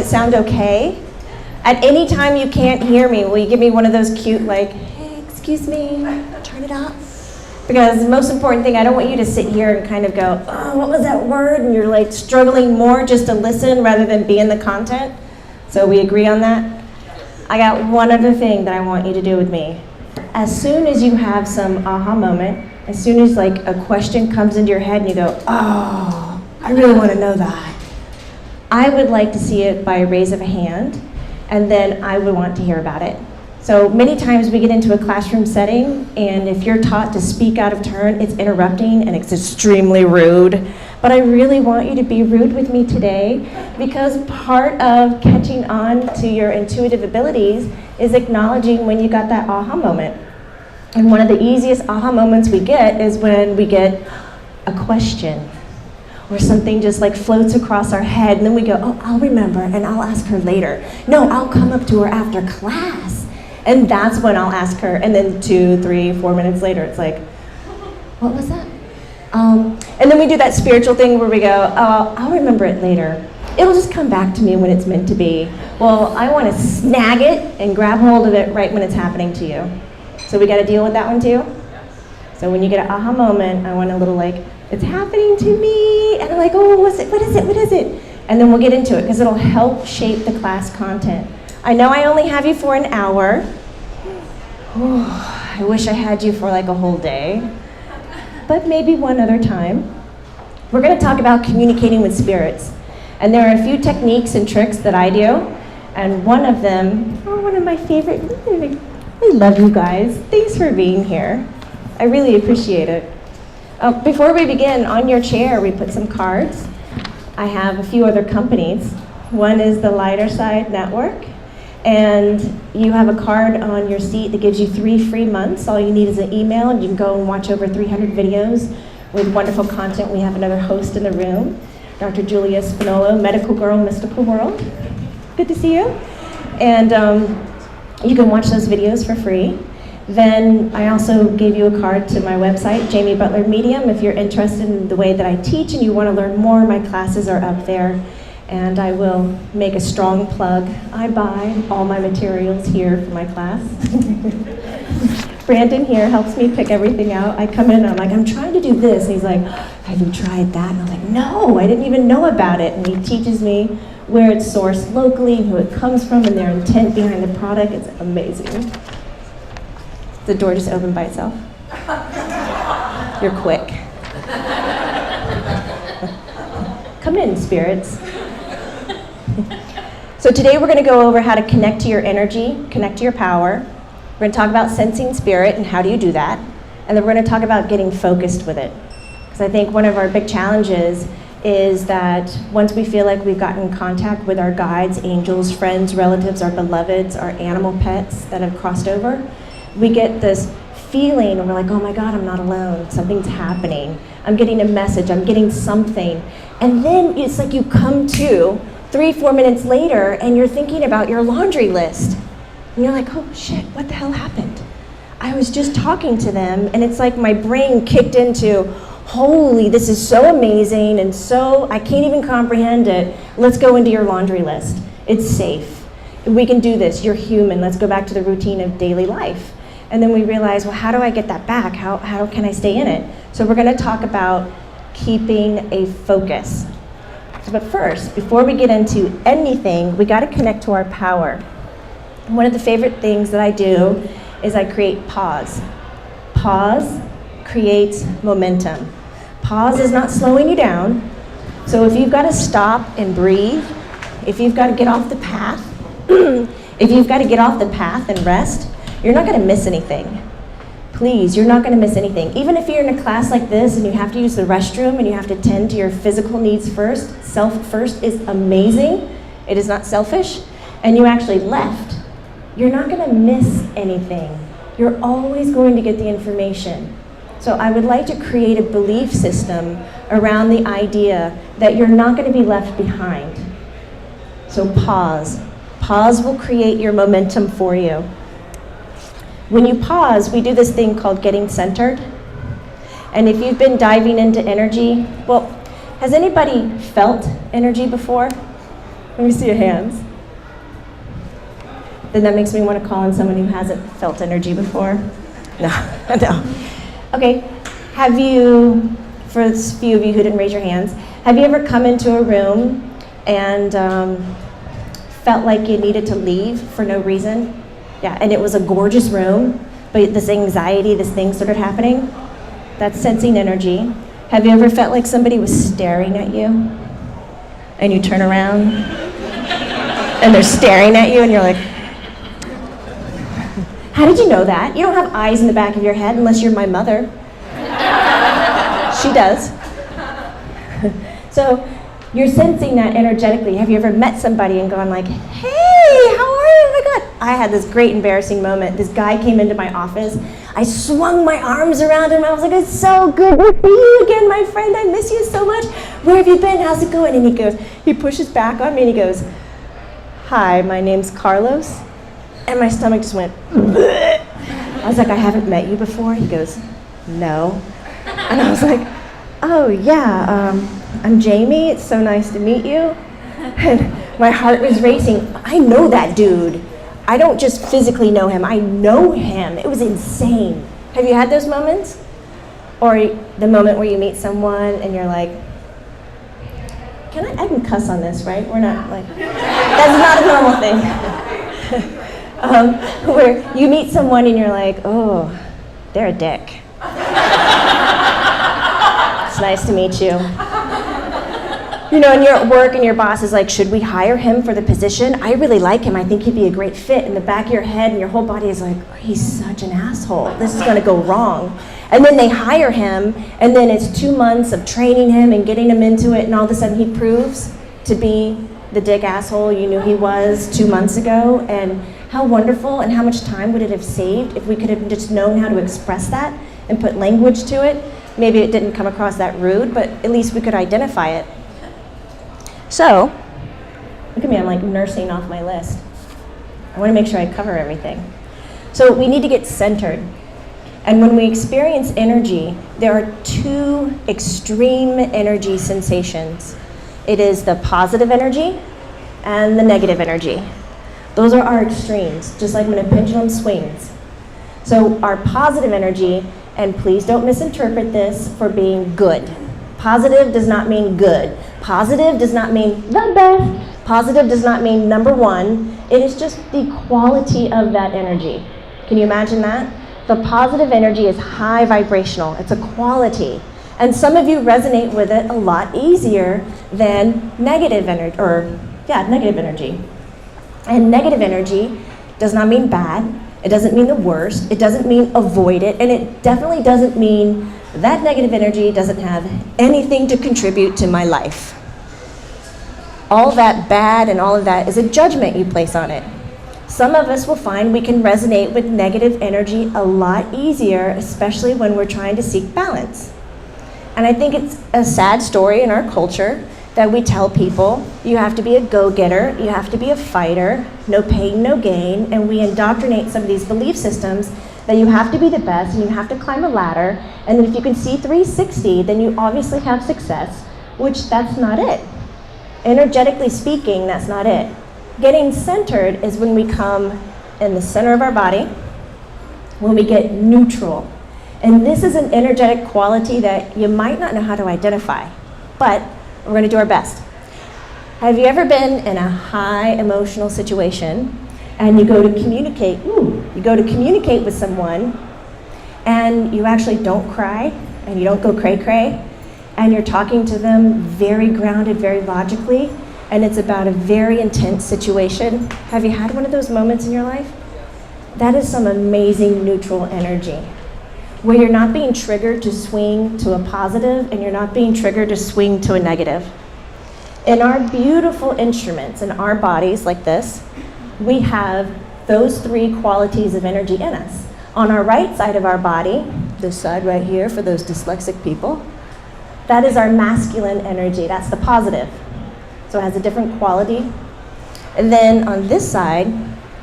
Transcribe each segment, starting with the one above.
it sound okay? At any time you can't hear me, will you give me one of those cute, like, hey, excuse me, turn it up? Because the most important thing, I don't want you to sit here and kind of go, oh, what was that word? And you're like struggling more just to listen rather than be in the content. So we agree on that? I got one other thing that I want you to do with me. As soon as you have some aha moment, as soon as like a question comes into your head and you go, oh, I really want to know that, I would like to see it by a raise of a hand, and then I would want to hear about it. So many times we get into a classroom setting, and if you're taught to speak out of turn, it's interrupting and it's extremely rude. But I really want you to be rude with me today, because part of catching on to your intuitive abilities is acknowledging when you got that aha moment. And one of the easiest aha moments we get is when we get a question, or something just like floats across our head, and then we go, oh, I'll remember, and I'll ask her later. No, I'll come up to her after class. And that's when I'll ask her, and then 2, 3, 4 minutes later, it's like, what was that? And then we do that spiritual thing where we go, oh, I'll remember it later. It'll just come back to me when it's meant to be. Well, I want to snag it and grab hold of it right when it's happening to you. So we got to deal with that one too? So when you get an aha moment, I want a little like, it's happening to me, and I'm like, oh, what is it? And then we'll get into it, because it'll help shape the class content. I know I only have you for an hour. I wish I had you for like a whole day, but maybe one other time. We're going to talk about communicating with spirits. And there are a few techniques and tricks that I do, and one of them, one of my favorite, I love you guys. Thanks for being here. I really appreciate it. Before we begin, on your chair we put some cards. I have a few other companies. One is the Lighter Side Network. And you have a card on your seat that gives you 3 free months. All you need is an email, and you can go and watch over 300 videos with wonderful content. We have another host in the room, Dr. Julia Spinolo, Medical Girl, Mystical World. Good to see you. And you can watch those videos for free. Then I also gave you a card to my website, Jamie Butler Medium. If you're interested in the way that I teach and you want to learn more, my classes are up there. And I will make a strong plug. I buy all my materials here for my class. Brandon here helps me pick everything out. I come in and I'm like, I'm trying to do this. And he's like, have you tried that? And I'm like, no, I didn't even know about it. And he teaches me where it's sourced locally, who it comes from, and their intent behind the product. It's amazing. The door just opened by itself. You're quick. Come in, spirits. So today we're going to go over how to connect to your energy, connect to your power. We're going to talk about sensing spirit and how do you do that. And then we're going to talk about getting focused with it. Because I think one of our big challenges is that once we feel like we've gotten in contact with our guides, angels, friends, relatives, our beloveds, our animal pets that have crossed over, we get this feeling and we're like, oh my God, I'm not alone. Something's happening. I'm getting a message. I'm getting something. And then it's like you come to 3-4 minutes later and you're thinking about your laundry list. And you're like, oh shit, what the hell happened? I was just talking to them, and it's like my brain kicked into, holy, this is so amazing, and so I can't even comprehend it. Let's go into your laundry list. It's safe. We can do this. You're human. Let's go back to the routine of daily life. And then we realize, well, how do I get that back? How can I stay in it? So we're going to talk about keeping a focus. But first, before we get into anything, we got to connect to our power. One of the favorite things that I do is I create pause. Pause creates momentum. Pause is not slowing you down. So if you've got to stop and breathe, if you've got to get off the path, and rest, you're not going to miss anything. Please, you're not going to miss anything. Even if you're in a class like this and you have to use the restroom and you have to tend to your physical needs first, self first is amazing. It is not selfish. And you actually left. You're not going to miss anything. You're always going to get the information. So I would like to create a belief system around the idea that you're not going to be left behind. So pause. Pause will create your momentum for you. When you pause, we do this thing called getting centered. And if you've been diving into energy, well, has anybody felt energy before? Let me see your hands. Then that makes me want to call on someone who hasn't felt energy before. No, no. Okay, have you, for a few of you who didn't raise your hands, have you ever come into a room and felt like you needed to leave for no reason? Yeah, and it was a gorgeous room, but this anxiety, this thing started happening. That's sensing energy. Have you ever felt like somebody was staring at you? And you turn around and they're staring at you and you're like, how did you know that? You don't have eyes in the back of your head unless you're my mother. She does. So you're sensing that energetically. Have you ever met somebody and gone like, hey, how are you? Oh my God. I had this great embarrassing moment. This guy came into my office. I swung my arms around him. I was like, it's so good to see you again, my friend. I miss you so much. Where have you been? How's it going? And he pushes back on me and he goes, hi, my name's Carlos. And my stomach just went, bleh. I was like, I haven't met you before? He goes, no. And I was like, oh yeah, I'm Jamie. It's so nice to meet you. And my heart was racing. I know that dude. I don't just physically know him, I know him. It was insane. Have you had those moments? Or the moment where you meet someone and you're like, I can cuss on this, right? We're not like, that's not a normal thing. Where you meet someone and you're like, oh, they're a dick. It's nice to meet you. You know, and you're at work and your boss is like, should we hire him for the position? I really like him. I think he'd be a great fit. In the back of your head and your whole body is like, oh, he's such an asshole. This is going to go wrong. And then they hire him, and then it's 2 months of training him and getting him into it, and all of a sudden he proves to be the dick asshole you knew he was 2 months ago. And how wonderful and how much time would it have saved if we could have just known how to express that and put language to it? Maybe it didn't come across that rude, but at least we could identify it. So, look at me, I'm like nursing off my list. I want to make sure I cover everything. So we need to get centered. And when we experience energy, there are two extreme energy sensations. It is the positive energy and the negative energy. Those are our extremes, just like when a pendulum swings. So our positive energy, and please don't misinterpret this for being good. Positive does not mean good. Positive does not mean the best. Positive does not mean number one. It is just the quality of that energy. Can you imagine that? The positive energy is high vibrational. It's a quality. And some of you resonate with it a lot easier than negative energy, negative energy. And negative energy does not mean bad. It doesn't mean the worst. It doesn't mean avoid it. And it definitely doesn't mean that negative energy doesn't have anything to contribute to my life. All that bad and all of that is a judgment you place on it. Some of us will find we can resonate with negative energy a lot easier, especially when we're trying to seek balance. And I think it's a sad story in our culture that we tell people, you have to be a go-getter, you have to be a fighter, no pain, no gain, and we indoctrinate some of these belief systems that you have to be the best and you have to climb a ladder, and then if you can see 360, then you obviously have success, which that's not it. Energetically speaking, that's not it. Getting centered is when we come in the center of our body, when we get neutral. And this is an energetic quality that you might not know how to identify, but we're going to do our best. Have you ever been in a high emotional situation and you go to communicate, with someone and you actually don't cry and you don't go cray-cray and you're talking to them very grounded, very logically, and it's about a very intense situation? Have you had one of those moments in your life? That is some amazing neutral energy, where you're not being triggered to swing to a positive and you're not being triggered to swing to a negative. In our beautiful instruments, in our bodies like this, we have those three qualities of energy in us. On our right side of our body, this side right here for those dyslexic people, that is our masculine energy, that's the positive. So it has a different quality. And then on this side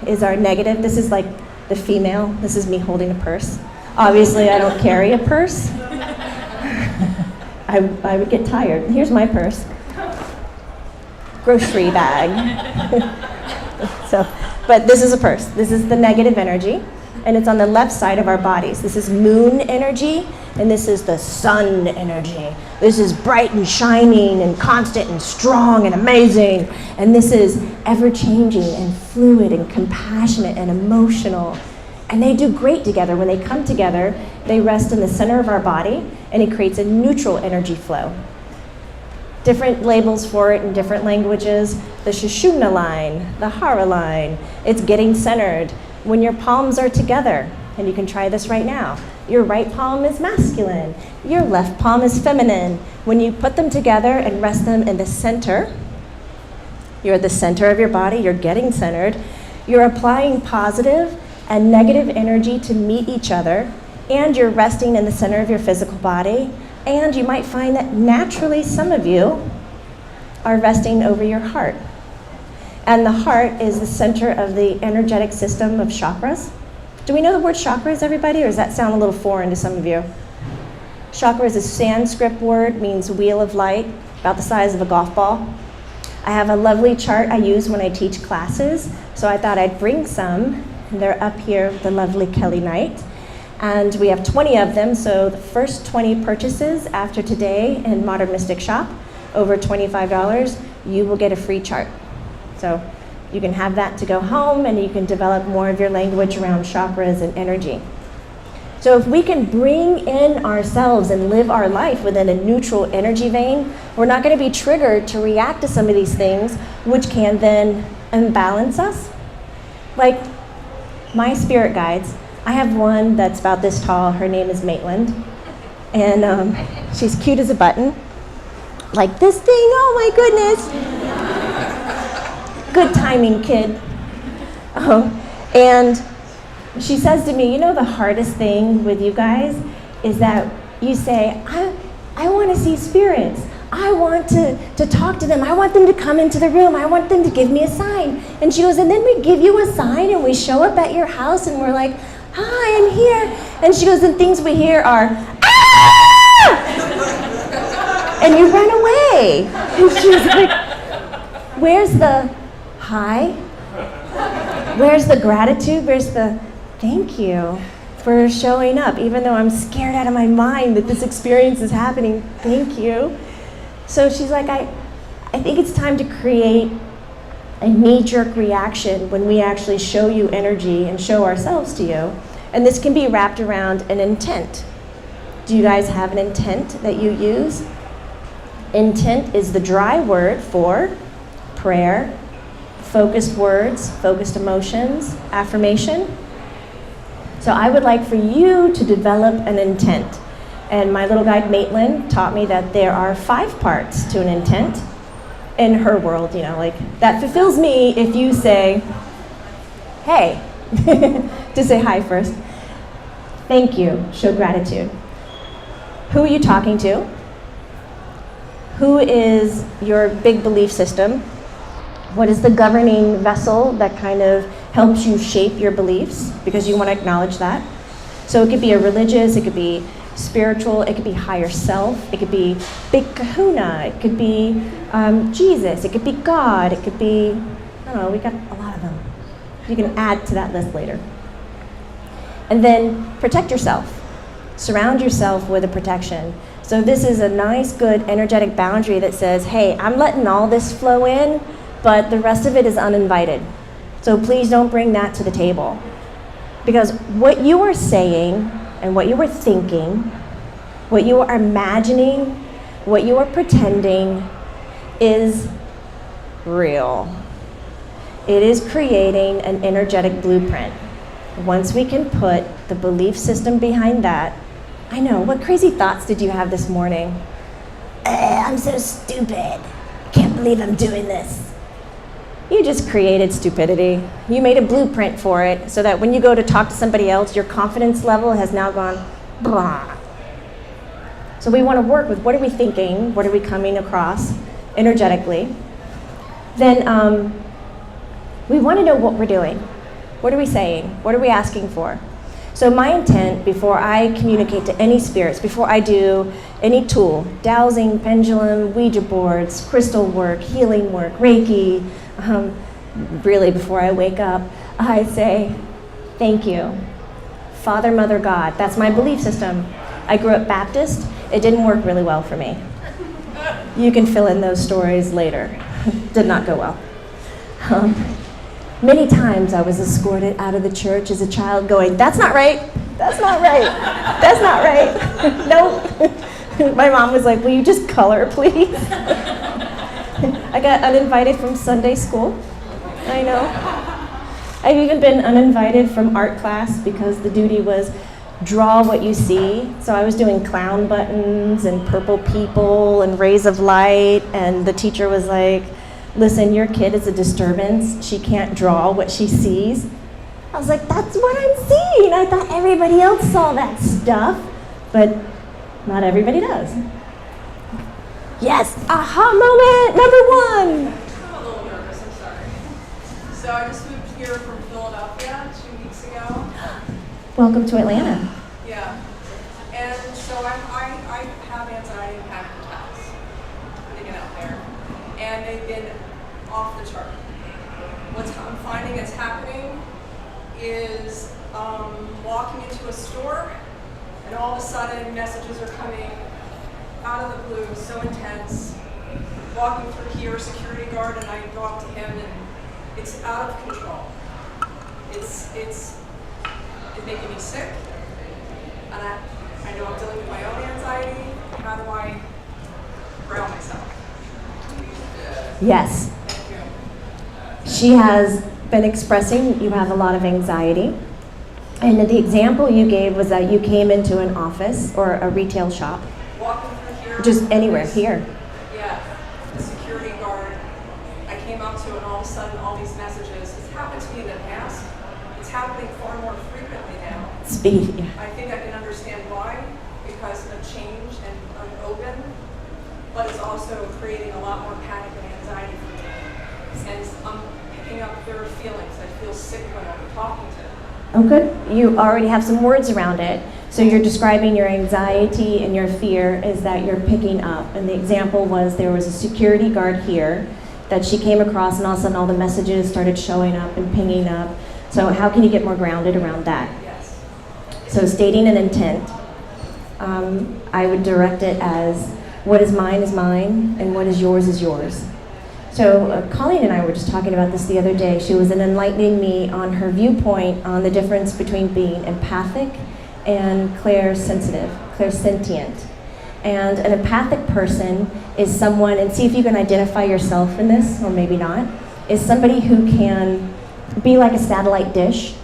is our negative. This is like the female. This is me holding a purse. Obviously, I don't carry a purse. I would get tired. Here's my purse. grocery bag. But this is a purse. This is the negative energy, and it's on the left side of our bodies. This is moon energy, and this is the sun energy. This is bright and shining and constant and strong and amazing. And this is ever-changing and fluid and compassionate and emotional. And they do great together. When they come together, they rest in the center of our body, and it creates a neutral energy flow. Different labels for it in different languages. The Sushumna line, the Hara line. It's getting centered. When your palms are together, and you can try this right now. Your right palm is masculine. Your left palm is feminine. When you put them together and rest them in the center, you're at the center of your body, you're getting centered. You're applying positive and negative energy to meet each other, and you're resting in the center of your physical body. And you might find that naturally some of you are resting over your heart. And the heart is the center of the energetic system of chakras. Do we know the word chakras, everybody, or does that sound a little foreign to some of you? Chakra is a Sanskrit word, means wheel of light, about the size of a golf ball. I have a lovely chart I use when I teach classes, so I thought I'd bring some. They're up here with the lovely Kelly Knight. And we have 20 of them, so the first 20 purchases after today in Modern Mystic Shop, over $25, you will get a free chart. So you can have that to go home, and you can develop more of your language around chakras and energy. So if we can bring in ourselves and live our life within a neutral energy vein, we're not going to be triggered to react to some of these things, which can then imbalance us. Like my spirit guides, I have one that's about this tall. Her name is Maitland, and she's cute as a button. Like this thing, oh my goodness. Good timing, kid. And she says to me, you know, the hardest thing with you guys is that you say, I want to see spirits. I want to talk to them. I want them to come into the room. I want them to give me a sign. And she goes, and then we give you a sign and we show up at your house and we're like, hi, I'm here. And she goes, and things we hear are, ah! And you run away. And she's like, where's the hi? Where's the gratitude? Where's the thank you for showing up, even though I'm scared out of my mind that this experience is happening. Thank you. So she's like, I think it's time to create a knee-jerk reaction when we actually show you energy and show ourselves to you. And this can be wrapped around an intent. Do you guys have an intent that you use? Intent is the dry word for prayer, focused words, focused emotions, affirmation. So I would like for you to develop an intent. And my little guide Maitland taught me that there are 5 parts to an intent in her world, you know, like that fulfills me if you say, hey, to say hi first. Thank you, show gratitude. Who are you talking to? Who is your big belief system? What is the governing vessel that kind of helps you shape your beliefs? Because you want to acknowledge that. So it could be a religious, it could be spiritual, it could be higher self, it could be big kahuna, it could be Jesus, it could be God, it could be, I don't know, we got a lot of them. You can add to that list later. And then protect yourself. Surround yourself with a protection. So this is a nice, good, energetic boundary that says, hey, I'm letting all this flow in, but the rest of it is uninvited. So please don't bring that to the table. Because what you are saying and what you are thinking, what you are imagining, what you are pretending is real. It is creating an energetic blueprint. Once we can put the belief system behind that, I know, what crazy thoughts did you have this morning? I'm so stupid. Can't believe I'm doing this. You just created stupidity. You made a blueprint for it so that when you go to talk to somebody else, your confidence level has now gone blah. So we want to work with what are we thinking, what are we coming across energetically. Then we want to know what we're doing. What are we saying? What are we asking for? So my intent before I communicate to any spirits, before I do any tool, dowsing, pendulum, Ouija boards, crystal work, healing work, Reiki, really before I wake up, I say, thank you. Father, Mother, God. That's my belief system. I grew up Baptist. It didn't work really well for me. You can fill in those stories later. Did not go well. Many times I was escorted out of the church as a child going, that's not right, that's not right, that's not right. Nope. My mom was like, will you just color, please? I got uninvited from Sunday school. I know. I've even been uninvited from art class because the duty was draw what you see. So I was doing clown buttons and purple people and rays of light, and the teacher was like, listen, your kid is a disturbance. She can't draw what she sees. I was like, that's what I'm seeing. I thought everybody else saw that stuff, but not everybody does. Yes, aha moment, number 1. I'm a little nervous, I'm sorry. So I just moved here from Philadelphia 2 weeks ago. Welcome to Atlanta. Yeah. And so I have anxiety and panic attacks. Putting it out there. And they've been off the chart. What I'm finding is happening is walking into a store, and all of a sudden messages are coming out of the blue, so intense. Walking through here, security guard, and I go up to him, and it's out of control. It's making me sick, and I know I'm dealing with my own anxiety. How do I ground myself? Yes. Thank you. She has been expressing you have a lot of anxiety. And the example you gave was that you came into an office or a retail shop. Walking through here. Just anywhere, here. Yeah. The security guard I came up to, and all of a sudden all these messages. It's happened to me in the past. It's happening far more frequently now. Speed. I think I can understand why, because of change and unopen, but it's also creating a lot more panic and anxiety for me. And I'm picking up their feelings. I feel sick when I'm talking to them. Oh, good. You already have some words around it. So you're describing your anxiety and your fear is that you're picking up. And the example was there was a security guard here that she came across, and all of a sudden all the messages started showing up and pinging up. So how can you get more grounded around that? Yes. So stating an intent, I would direct it as what is mine, and what is yours. So Colleen and I were just talking about this the other day. She was enlightening me on her viewpoint on the difference between being empathic and clairsentient. And an empathic person is someone, and see if you can identify yourself in this, or maybe not, is somebody who can be like a satellite dish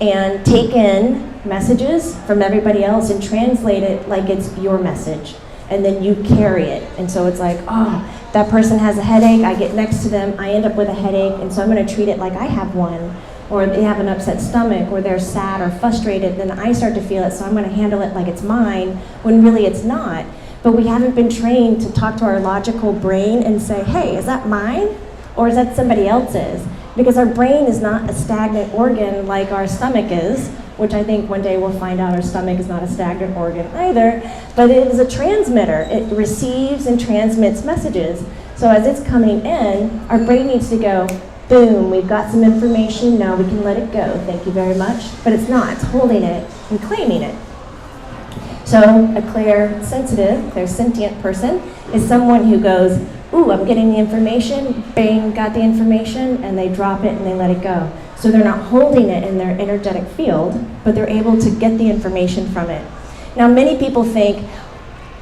and take in messages from everybody else and translate it like it's your message. And then you carry it. And so it's like, oh, that person has a headache, I get next to them, I end up with a headache, and so I'm gonna treat it like I have one. Or they have an upset stomach, or they're sad or frustrated, then I start to feel it, so I'm gonna handle it like it's mine, when really it's not. But we haven't been trained to talk to our logical brain and say, hey, is that mine? Or is that somebody else's? Because our brain is not a stagnant organ like our stomach is, which I think one day we'll find out our stomach is not a stagnant organ either, but it is a transmitter. It receives and transmits messages. So as it's coming in, our brain needs to go, boom, we've got some information, now we can let it go, thank you very much. But it's not, it's holding it and claiming it. So a clairsentient person is someone who goes, ooh, I'm getting the information, bang, got the information, and they drop it and they let it go. So they're not holding it in their energetic field, but they're able to get the information from it. Now, many people think,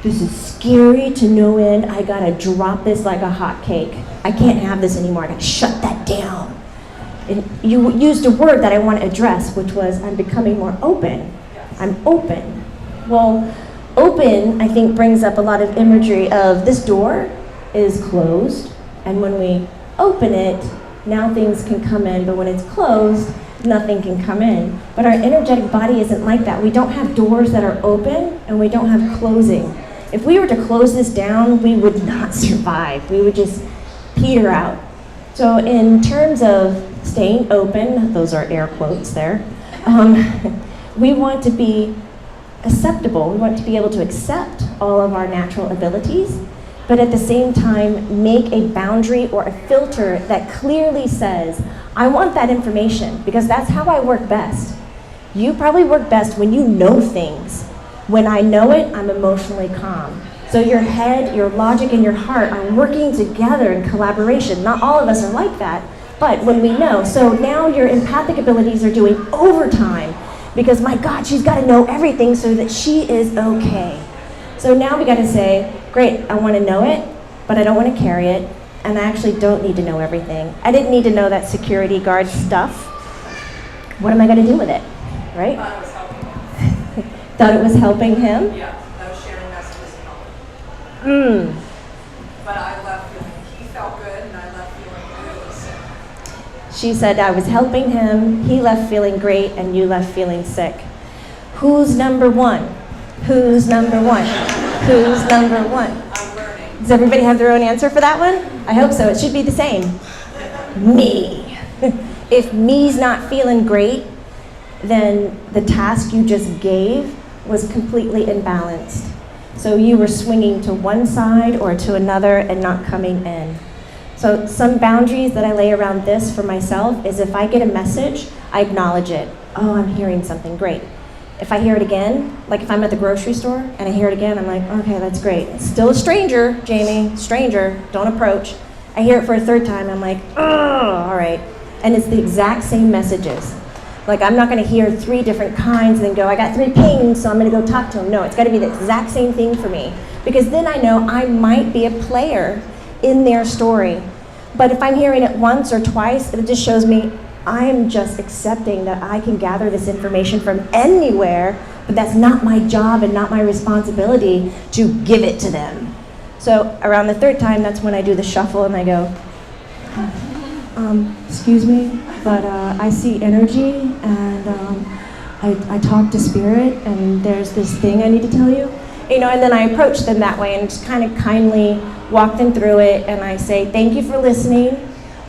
this is scary to no end, I gotta drop this like a hot cake. I can't have this anymore, I gotta shut that down. And you used a word that I want to address, which was, I'm becoming more open. I'm open. Well, open, I think, brings up a lot of imagery of this door is closed, and when we open it, now things can come in, but when it's closed, nothing can come in. But our energetic body isn't like that. We don't have doors that are open, and we don't have closing. If we were to close this down, we would not survive. We would just peter out. So in terms of staying open, those are air quotes there, We want to be acceptable. We want to be able to accept all of our natural abilities, but at the same time, make a boundary or a filter that clearly says, I want that information, because that's how I work best. You probably work best when you know things. When I know it, I'm emotionally calm. So your head, your logic, and your heart are working together in collaboration. Not all of us are like that, but when we know. So now your empathic abilities are doing overtime, because my God, she's got to know everything so that she is okay. So now we got to say, great, I want to know it, but I don't want to carry it, and I actually don't need to know everything. I didn't need to know that security guard stuff. What am I going to do with it, right? Thought it was helping him. Thought it was helping him? Yeah, I was sharing messages and helping. Mm. But I left feeling, he felt good, and I left feeling really sick. She said, I was helping him, he left feeling great, and you left feeling sick. Who's number one? Who's number one? Who's number one? I'm learning. Does everybody have their own answer for that one? I hope so. It should be the same. Me. If me's not feeling great, then the task you just gave was completely imbalanced. So you were swinging to one side or to another and not coming in. So some boundaries that I lay around this for myself is if I get a message, I acknowledge it. Oh, I'm hearing something great. If I hear it again, like if I'm at the grocery store and I hear it again, I'm like, okay, that's great. It's still a stranger, Jamie, stranger, don't approach. I hear it for a third time, I'm like, oh, all right. And it's the exact same messages. Like I'm not gonna hear 3 different kinds and then go, I got 3 pings, so I'm gonna go talk to them. No, it's gotta be the exact same thing for me. Because then I know I might be a player in their story. But if I'm hearing it once or twice, it just shows me I'm just accepting that I can gather this information from anywhere, but that's not my job and not my responsibility to give it to them. So around the 3rd time, that's when I do the shuffle and I go, excuse me, but I see energy and I talk to spirit and there's this thing I need to tell you. You know, and then I approach them that way and just kind of kindly walk them through it and I say, thank you for listening.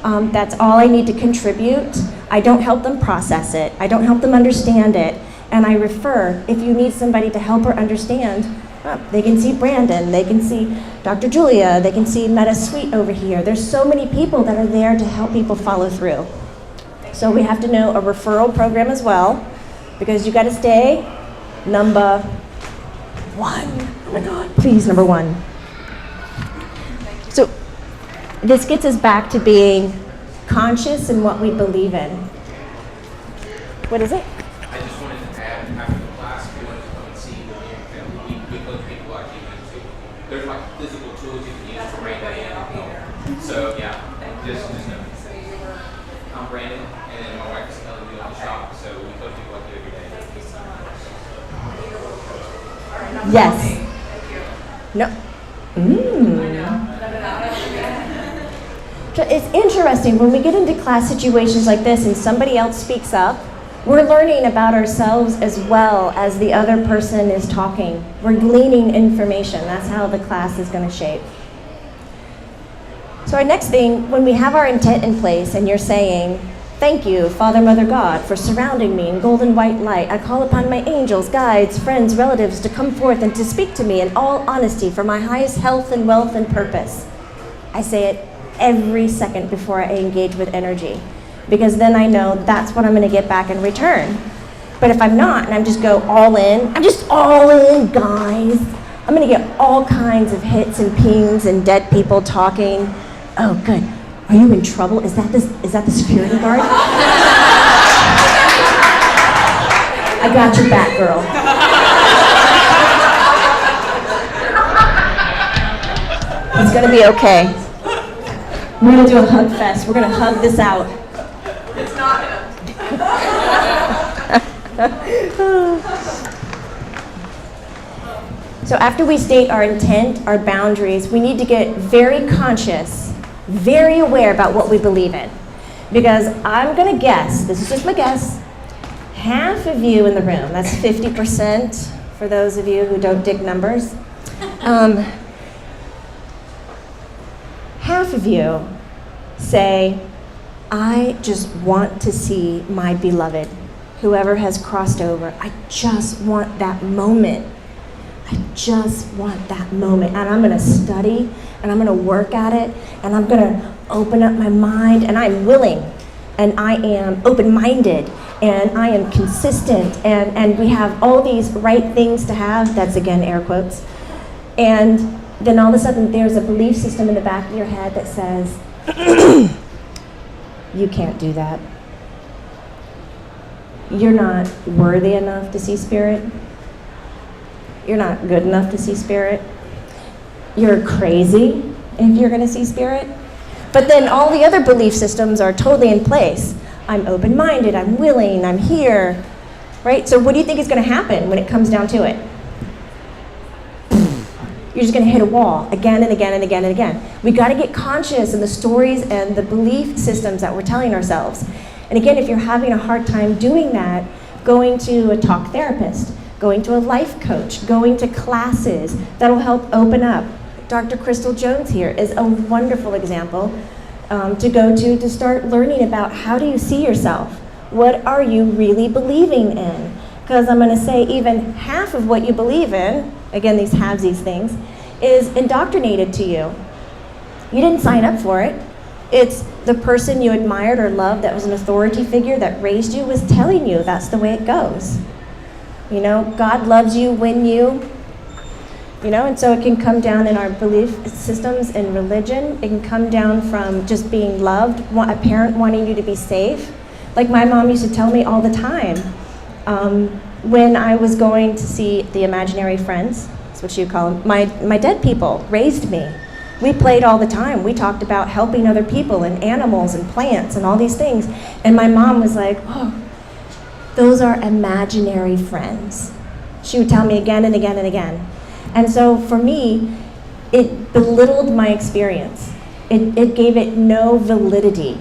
That's all I need to contribute. I don't help them process it. I don't help them understand it. And I refer, if you need somebody to help her understand, they can see Brandon, they can see Dr. Julia, they can see Meta Sweet over here. There's so many people that are there to help people follow through. So we have to know a referral program as well, because you got to stay number 1. Oh my God, please, number 1. So this gets us back to being conscious in what we believe in. What is it? I just wanted to add, after the class, we wanted to come and see the family. We coach people like you too. There's like physical tools you can use to bring that in. So yeah, just know. I'm Brandon, and then my wife is Kelly. We own the shop, so we coach people like you every day. Thank you so much. All right, enough Yes. talking. Thank you. No. I know. It's interesting when we get into class situations like this and somebody else speaks up, we're learning about ourselves as well as the other person is talking. We're gleaning information. That's how the class is going to shape. So our next thing, when we have our intent in place and you're saying, thank you, Father, Mother, God, for surrounding me in golden white light. I call upon my angels, guides, friends, relatives to come forth and to speak to me in all honesty for my highest health and wealth and purpose. I say it every second before I engage with energy, because then I know that's what I'm going to get back in return. But if I'm not, and I'm just go all in, I'm just all in, guys, I'm going to get all kinds of hits and pings and dead people talking. Oh, good. Are you in trouble? Is that the security guard? I got your back, girl. It's going to be okay. We're going to do a hug fest. We're going to hug this out. It's not him. So after we state our intent, our boundaries, we need to get very conscious, very aware about what we believe in. Because I'm going to guess, this is just my guess, half of you in the room, that's 50% for those of you who don't dig numbers, half of you say, I just want to see my beloved. whoever has crossed over. I just want that moment. I just want that moment. And I'm going to study, and I'm going to work at it, and I'm going to open up my mind, and I'm willing, and I am open-minded, and I am consistent, and we have all these right things to have. That's, again, air quotes. And then all of a sudden, there's a belief system in the back of your head that says, you can't do that. You're not worthy enough to see spirit. You're not good enough to see spirit. You're crazy if you're going to see spirit. But then all the other belief systems are totally in place. I'm open-minded, I'm willing, I'm here, right? So what do you think is going to happen when it comes down to it? You're just going to hit a wall again and again and again and again. We got to get conscious in the stories and the belief systems that we're telling ourselves. And again, if you're having a hard time doing that, going to a talk therapist, going to a life coach, going to classes, that'll help open up. Dr. Crystal Jones here is a wonderful example to go to start learning about how do you see yourself? What are you really believing in? Because I'm going to say even half of what you believe in, again, these halvesies things, is indoctrinated to you. You didn't sign up for it. It's the person you admired or loved that was an authority figure that raised you was telling you that's the way it goes. You know, God loves you when you, and so it can come down in our belief systems in religion. It can come down from just being loved, a parent wanting you to be safe. Like my mom used to tell me all the time, when I was going to see the imaginary friends, that's what she would call them, my dead people raised me. We played all the time. We talked about helping other people and animals and plants and all these things. And my mom was like, oh, those are imaginary friends. She would tell me again and again and again. And so for me, it belittled my experience. It gave it no validity.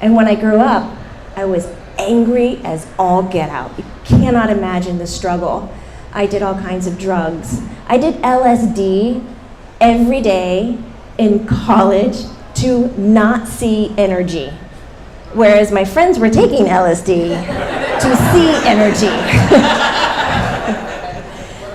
And when I grew up, I was angry as all get out. You cannot imagine the struggle. I did all kinds of drugs. I did LSD every day in college to not see energy, whereas my friends were taking LSD to see energy.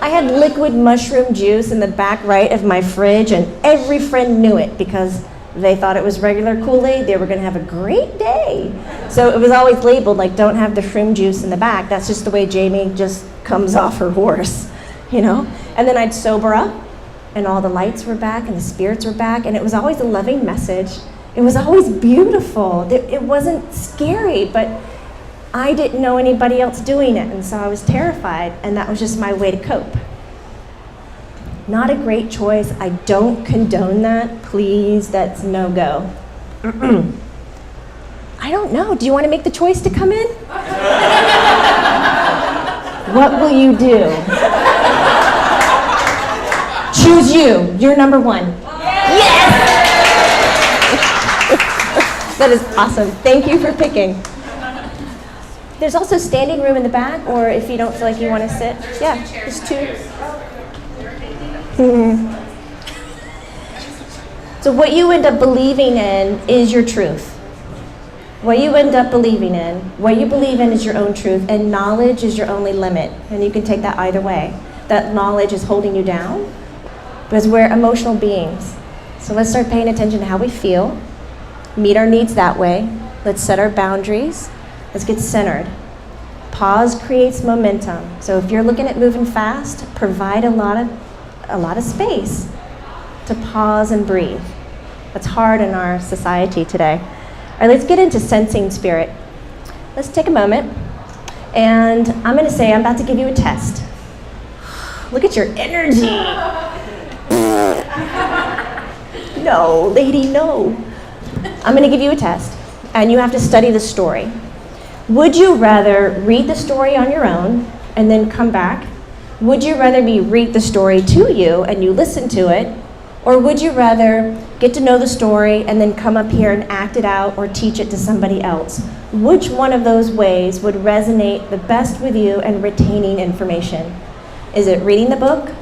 I had liquid mushroom juice in the back right of my fridge, and every friend knew it because they thought it was regular Kool-Aid. They were going to have a great day. So it was always labeled like, don't have the shroom juice in the back. That's just the way Jamie just comes off her horse, And then I'd sober up, and all the lights were back, and the spirits were back, and it was always a loving message. It was always beautiful. It wasn't scary, but I didn't know anybody else doing it, and so I was terrified, and that was just my way to cope. Not a great choice. I don't condone that. Please, that's no-go. I don't know. Do you want to make the choice to come in? What will you do? Choose you. You're number one. Yes! That is awesome. Thank you for picking. There's also standing room in the back, or if you don't feel like you want to sit. Yeah, there's two. So what you end up believing in is your truth. What you end up believing in, what you believe in is your own truth, and knowledge is your only limit. And you can take that either way. That knowledge is holding you down, because we're emotional beings. So let's start paying attention to how we feel, meet our needs that way. Let's set our boundaries. Let's get centered. Pause creates momentum. So if you're looking at moving fast, provide a lot of space to pause and breathe. That's hard in our society today. All right, let's get into sensing spirit. Let's take a moment, and I'm going to say I'm about to give you a test. Look at your energy. No, lady, no. I'm going to give you a test, and you have to study the story. Would you rather read the story on your own and then come back? Would you rather me read the story to you and you listen to it? Or would you rather get to know the story and then come up here and act it out or teach it to somebody else? Which one of those ways would resonate the best with you and retaining information? Is it reading the book,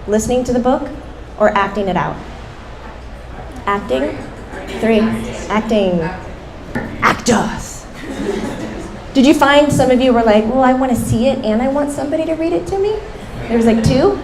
listening to the book, or acting it out? Acting? 3. Acting. Actors. Did you find some of you were like, well, I want to see it and I want somebody to read it to me? There was like 2.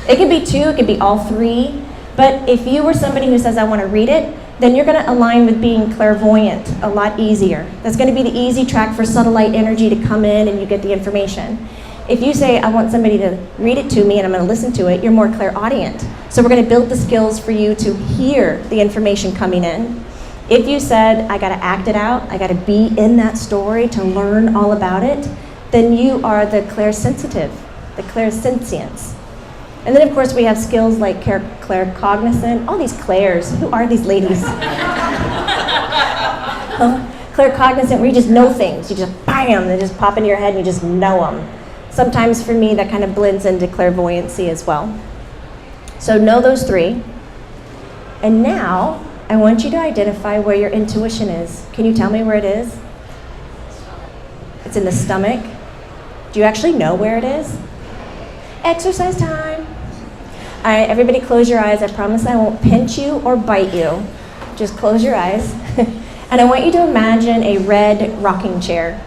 It could be 2, it could be all 3. But if you were somebody who says, I want to read it, then you're going to align with being clairvoyant a lot easier. That's going to be the easy track for subtle light energy to come in and you get the information. If you say, I want somebody to read it to me and I'm going to listen to it, you're more clairaudient. So we're going to build the skills for you to hear the information coming in. If you said, I got to act it out, I got to be in that story to learn all about it, then you are the clairsensitive, the clairsentience. And then, of course, we have skills like claircognizant. All these clairs. Who are these ladies? Claircognizant, where you just know things. You just, bam, they just pop into your head and you just know them. Sometimes for me, that kind of blends into clairvoyancy as well. So know those 3. And now, I want you to identify where your intuition is. Can you tell me where it is? It's in the stomach. Do you actually know where it is? Exercise time. All right, everybody close your eyes. I promise I won't pinch you or bite you. Just close your eyes. And I want you to imagine a red rocking chair.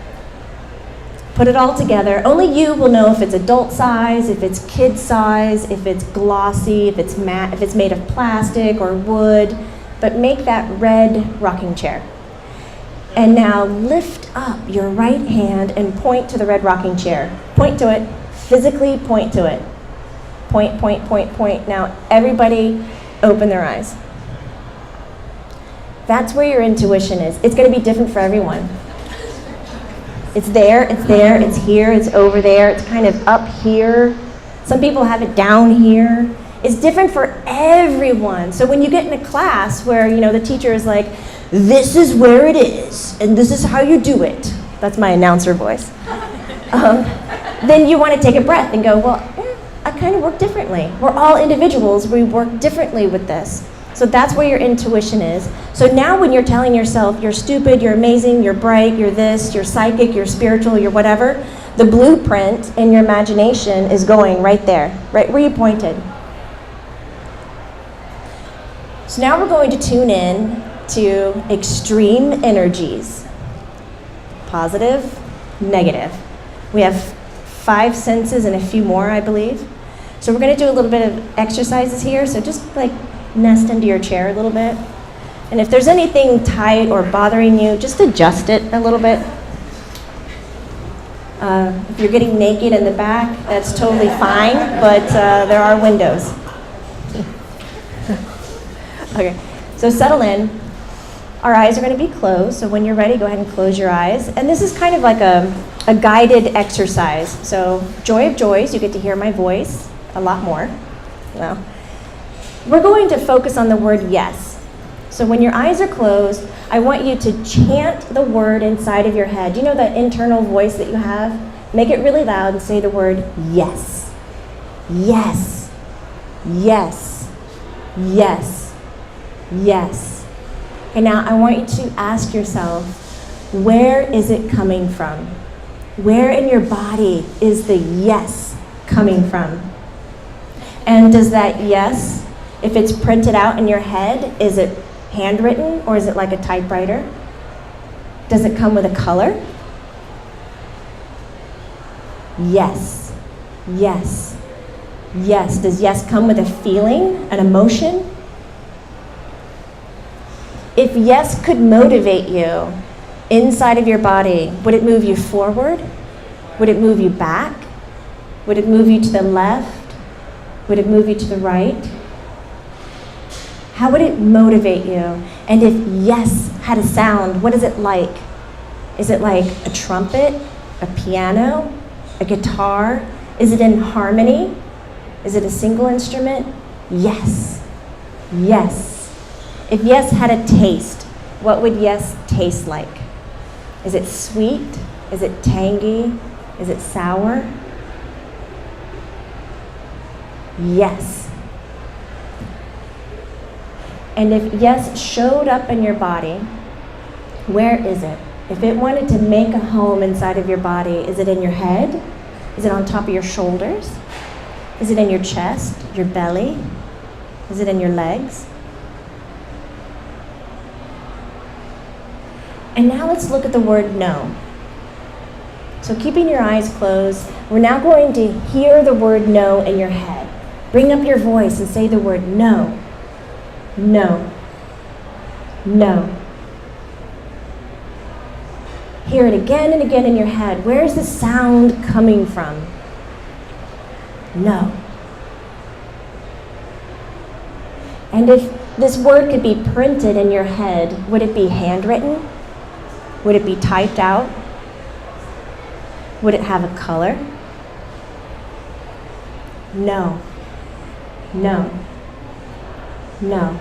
Put it all together. Only you will know if it's adult size, if it's kid size, if it's glossy, if it's matte, if it's made of plastic or wood. But make that red rocking chair. And now lift up your right hand and point to the red rocking chair. Point to it. Physically point to it. Point, point, point, point. Now everybody open their eyes. That's where your intuition is. It's going to be different for everyone. It's there, it's there, it's here, it's over there, it's kind of up here. Some people have it down here. It's different for everyone. So when you get in a class where, the teacher is like, this is where it is, and this is how you do it. That's my announcer voice. Then you want to take a breath and go, well, I kind of work differently. We're all individuals. We work differently with this. So that's where your intuition is. So now when you're telling yourself you're stupid, you're amazing, you're bright, you're this, you're psychic, you're spiritual, you're whatever, the blueprint in your imagination is going right there, right where you pointed. So now we're going to tune in to extreme energies. Positive, negative. We have 5 senses and a few more, I believe. So we're going to do a little bit of exercises here. So just like nest into your chair a little bit. And if there's anything tight or bothering you, just adjust it a little bit. If you're getting naked in the back, that's totally fine, but there are windows. Okay, so settle in. Our eyes are going to be closed, so when you're ready, go ahead and close your eyes. And this is kind of like a guided exercise. So, joy of joys, you get to hear my voice a lot more. Well, we're going to focus on the word yes. So when your eyes are closed, I want you to chant the word inside of your head. You know that internal voice that you have? Make it really loud and say the word yes. Yes. Yes. Yes. Yes. Okay, now I want you to ask yourself, where is it coming from? Where in your body is the yes coming from? And does that yes, if it's printed out in your head, is it handwritten or is it like a typewriter? Does it come with a color? Yes. Yes. Yes. Does yes come with a feeling, an emotion? If yes could motivate you inside of your body, would it move you forward? Would it move you back? Would it move you to the left? Would it move you to the right? How would it motivate you? And if yes had a sound, what is it like? Is it like a trumpet, a piano, a guitar? Is it in harmony? Is it a single instrument? Yes. Yes. If yes had a taste, what would yes taste like? Is it sweet? Is it tangy? Is it sour? Yes. And if yes showed up in your body, where is it? If it wanted to make a home inside of your body, is it in your head? Is it on top of your shoulders? Is it in your chest, your belly? Is it in your legs? And now let's look at the word no. So keeping your eyes closed, we're now going to hear the word no in your head. Bring up your voice and say the word no, no, no. Hear it again and again in your head. Where is the sound coming from? No. And if this word could be printed in your head, would it be handwritten? Would it be typed out? Would it have a color? No. No. No.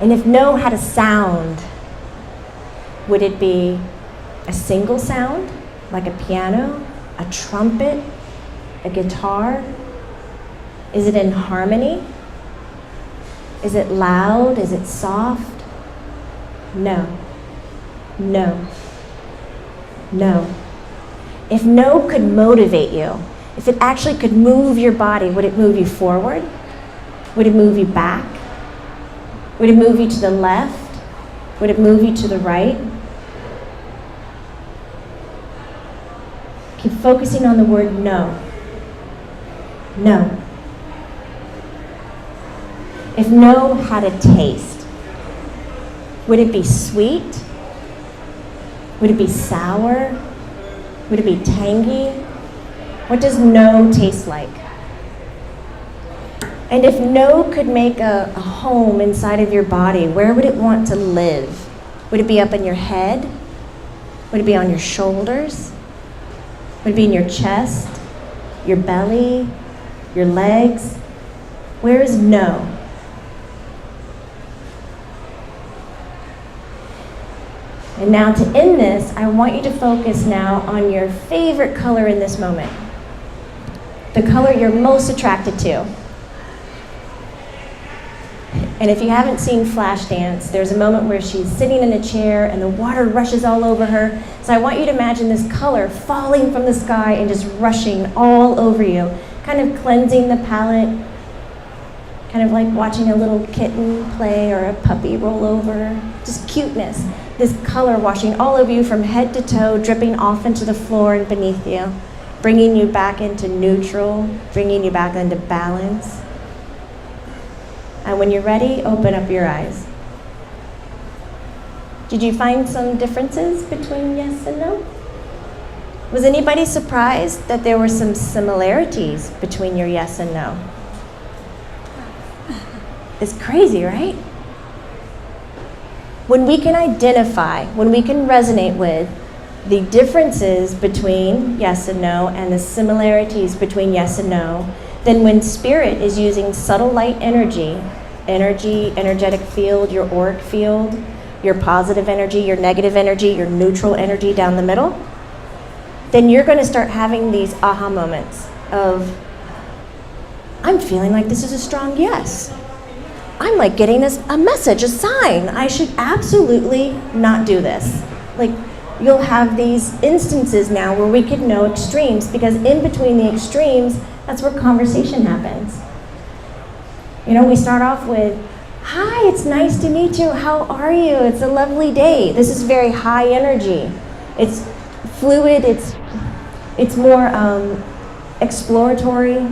And if no had a sound, would it be a single sound, like a piano, a trumpet, a guitar? Is it in harmony? Is it loud? Is it soft? No. No. No. If no could motivate you, if it actually could move your body, would it move you forward? Would it move you back? Would it move you to the left? Would it move you to the right? Keep focusing on the word no. No. If no had a taste, would it be sweet? Would it be sour? Would it be tangy? What does no taste like? And if no could make a home inside of your body, where would it want to live? Would it be up in your head? Would it be on your shoulders? Would it be in your chest, your belly, your legs? Where is no? And now to end this, I want you to focus now on your favorite color in this moment. The color you're most attracted to. And if you haven't seen Flashdance, there's a moment where she's sitting in a chair and the water rushes all over her. So I want you to imagine this color falling from the sky and just rushing all over you, kind of cleansing the palate, kind of like watching a little kitten play or a puppy roll over. Just cuteness. This color washing all over you from head to toe, dripping off into the floor and beneath you, bringing you back into neutral, bringing you back into balance. And when you're ready, open up your eyes. Did you find some differences between yes and no? Was anybody surprised that there were some similarities between your yes and no? It's crazy, right? When we can identify, when we can resonate with the differences between yes and no and the similarities between yes and no, then when spirit is using subtle light energy, energetic field, your auric field, your positive energy, your negative energy, your neutral energy down the middle, then you're going to start having these aha moments of, I'm feeling like this is a strong yes. I'm like getting a message, a sign. I should absolutely not do this. Like, you'll have these instances now where we could know extremes, because in between the extremes, that's where conversation happens. You know, we start off with, hi, it's nice to meet you. How are you? It's a lovely day. This is very high energy. It's fluid. It's more exploratory,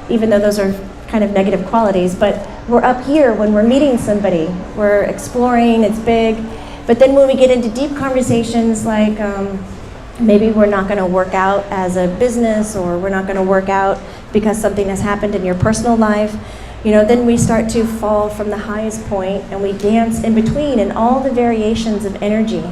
even though those are kind of negative qualities. But we're up here when we're meeting somebody. We're exploring. It's big. But then when we get into deep conversations, like maybe we're not going to work out as a business, or we're not going to work out because something has happened in your personal life, you know, then we start to fall from the highest point and we dance in between in all the variations of energy.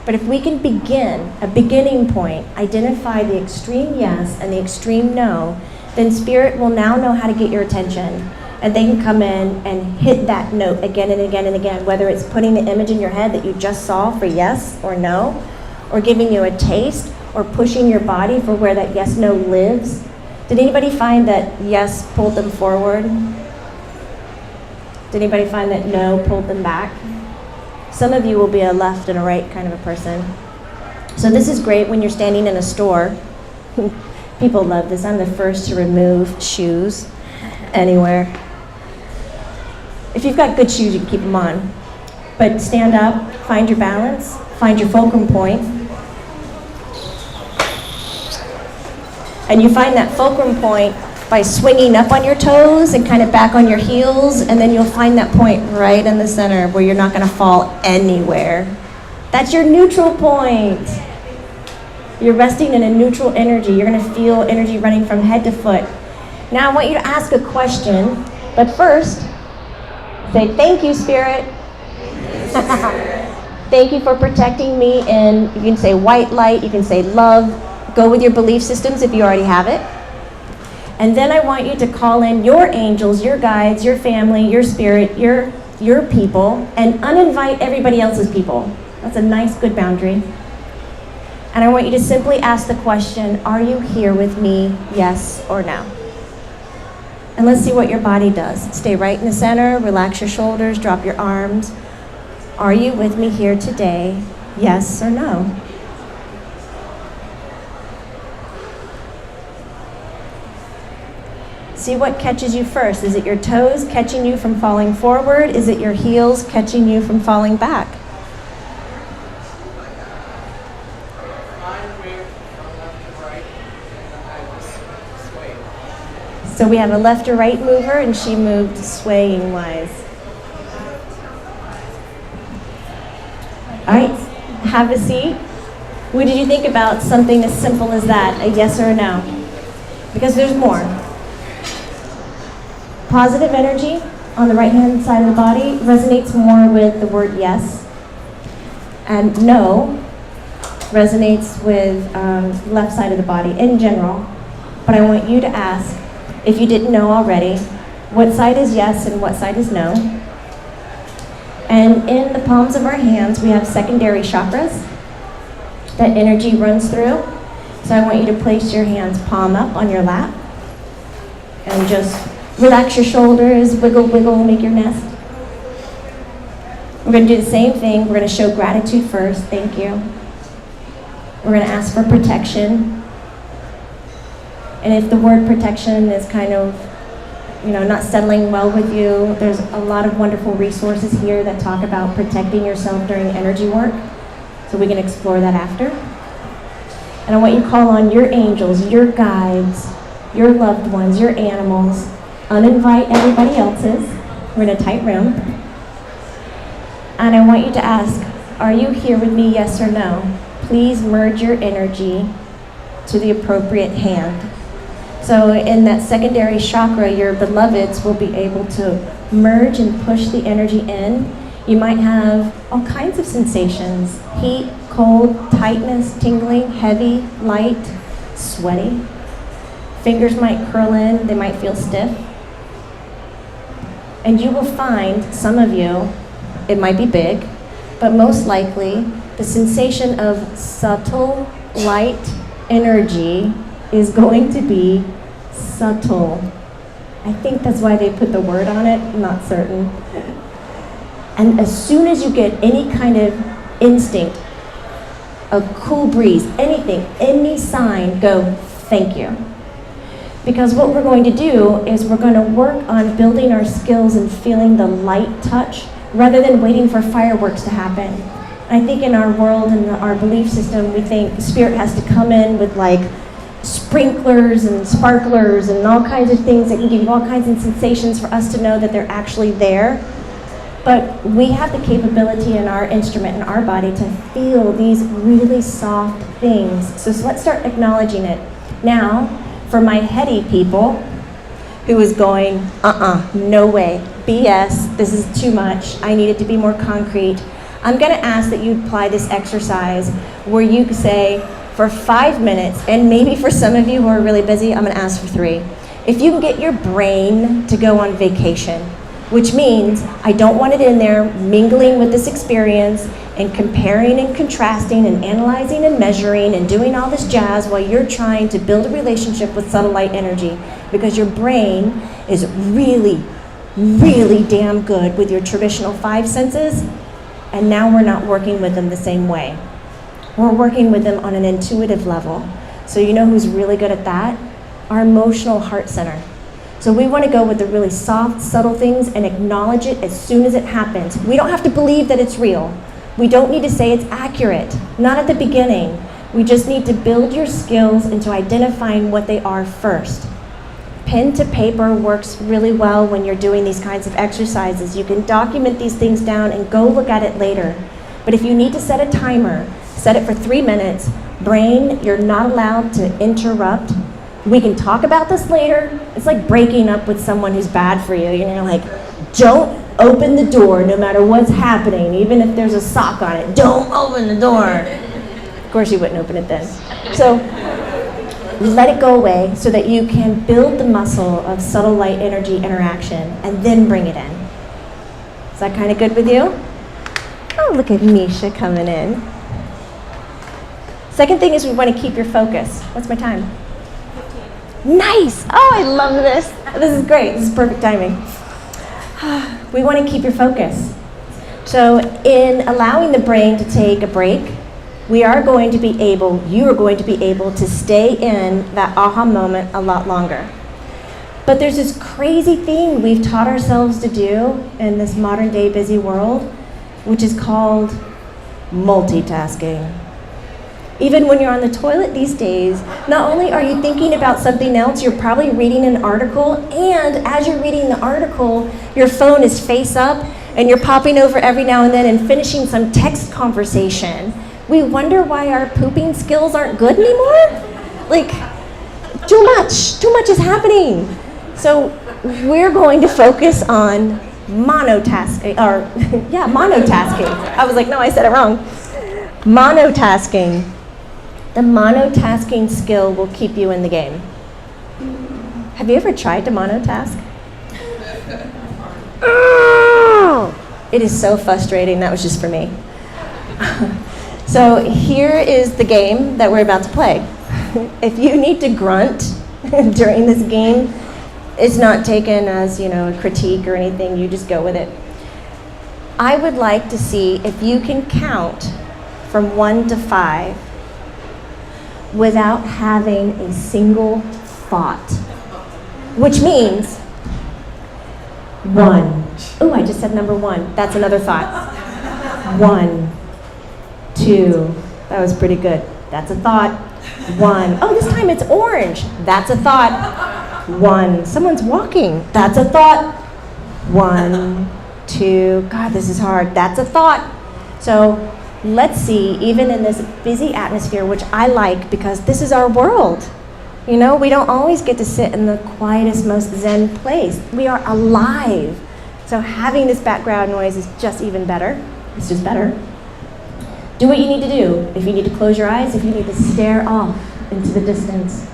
But if we can begin, a beginning point, identify the extreme yes and the extreme no, then spirit will now know how to get your attention. And they can come in and hit that note again and again and again, whether it's putting the image in your head that you just saw for yes or no, or giving you a taste, or pushing your body for where that yes, no lives. Did anybody find that yes pulled them forward? Did anybody find that no pulled them back? Some of you will be a left and a right kind of a person. So this is great when you're standing in a store. People love this. I'm the first to remove shoes anywhere. If you've got good shoes, you can keep them on. But stand up, find your balance, find your fulcrum point. And you find that fulcrum point by swinging up on your toes and kind of back on your heels, and then you'll find that point right in the center where you're not going to fall anywhere. That's your neutral point. You're resting in a neutral energy. You're going to feel energy running from head to foot. Now I want you to ask a question, but first, say, thank you, Spirit. Thank you for protecting me in, you can say white light, you can say love. Go with your belief systems if you already have it. And then I want you to call in your angels, your guides, your family, your spirit, your people, and uninvite everybody else's people. That's a nice, good boundary. And I want you to simply ask the question, are you here with me, yes or no? And let's see what your body does. Stay right in the center, relax your shoulders, drop your arms. Are you with me here today, yes or no? See what catches you first. Is it your toes catching you from falling forward? Is it your heels catching you from falling back? Mine moved from left to right, and I was swaying. So we have a left or right mover, and she moved swaying wise. All right, have a seat. What did you think about something as simple as that, a yes or a no? Because there's more. Positive energy on the right-hand side of the body resonates more with the word yes, and no resonates with left side of the body in general. But I want you to ask, if you didn't know already, what side is yes and what side is no. And in the palms of our hands, we have secondary chakras that energy runs through. So I want you to place your hands palm up on your lap and just relax your shoulders, wiggle, wiggle, make your nest. We're going to do the same thing. We're going to show gratitude first. Thank you. We're going to ask for protection. And if the word protection is kind of, not settling well with you, there's a lot of wonderful resources here that talk about protecting yourself during energy work. So we can explore that after. And I want you to call on your angels, your guides, your loved ones, your animals. Uninvite everybody else's. We're in a tight room. And I want you to ask, are you here with me, yes or no? Please merge your energy to the appropriate hand. So in that secondary chakra, your beloveds will be able to merge and push the energy in. You might have all kinds of sensations: heat, cold, tightness, tingling, heavy, light, sweaty. Fingers might curl in, they might feel stiff. And you will find, some of you, it might be big, but most likely the sensation of subtle light energy is going to be subtle. I think that's why they put the word on it, I'm not certain. And as soon as you get any kind of instinct, a cool breeze, anything, any sign, go, thank you. Because what we're going to do is we're going to work on building our skills and feeling the light touch rather than waiting for fireworks to happen. I think in our world and our belief system, we think spirit has to come in with like sprinklers and sparklers and all kinds of things that can give you all kinds of sensations for us to know that they're actually there. But we have the capability in our instrument, in our body, to feel these really soft things. So let's start acknowledging it. Now, for my heady people who is going, no way, BS, this is too much, I need it to be more concrete, I'm gonna ask that you apply this exercise where you say, for 5 minutes, and maybe for some of you who are really busy, I'm gonna ask for 3. If you can get your brain to go on vacation, which means I don't want it in there mingling with this experience and comparing and contrasting and analyzing and measuring and doing all this jazz while you're trying to build a relationship with subtle light energy, because your brain is really, really damn good with your traditional 5 senses, and now we're not working with them the same way. We're working with them on an intuitive level. So you know who's really good at that? Our emotional heart center. So we want to go with the really soft, subtle things and acknowledge it as soon as it happens. We don't have to believe that it's real. We don't need to say it's accurate, not at the beginning. We just need to build your skills into identifying what they are first. Pen to paper works really well when you're doing these kinds of exercises. You can document these things down and go look at it later. But if you need to set a timer, set it for 3 minutes. Brain, you're not allowed to interrupt. We can talk about this later. It's like breaking up with someone who's bad for you. You're like, don't open the door no matter what's happening, even if there's a sock on it. Don't open the door. Of course you wouldn't open it then. So let it go away so that you can build the muscle of subtle light energy interaction and then bring it in. Is that kind of good with you? Oh, look at Misha coming in. Second thing is we want to keep your focus. What's my time? 15. Nice! Oh, I love this. This is great. This is perfect timing. We want to keep your focus. So in allowing the brain to take a break, you are going to be able to stay in that aha moment a lot longer. But there's this crazy thing we've taught ourselves to do in this modern day busy world, which is called multitasking. Even when you're on the toilet these days, not only are you thinking about something else, you're probably reading an article, and as you're reading the article, your phone is face up, and you're popping over every now and then and finishing some text conversation. We wonder why our pooping skills aren't good anymore? Like, too much is happening. So we're going to focus on monotasking. I was like, no, I said it wrong. Monotasking. The monotasking skill will keep you in the game. Have you ever tried to monotask? It is so frustrating. That was just for me. So here is the game that we're about to play. If you need to grunt during this game, it's not taken as, a critique or anything. You just go with it. I would like to see if you can count from 1 to 5 without having a single thought, which means 1. Oh, I just said number 1. That's another thought. 1, 2. That was pretty good. That's a thought. 1. Oh, this time it's orange. That's a thought. 1. Someone's walking. That's a thought. 1, 2. God, this is hard. That's a thought. So let's see, even in this busy atmosphere, which I like because this is our world. We don't always get to sit in the quietest, most zen place. We are alive. So having this background noise is just even better. It's just better. Do what you need to do. If you need to close your eyes, if you need to stare off into the distance.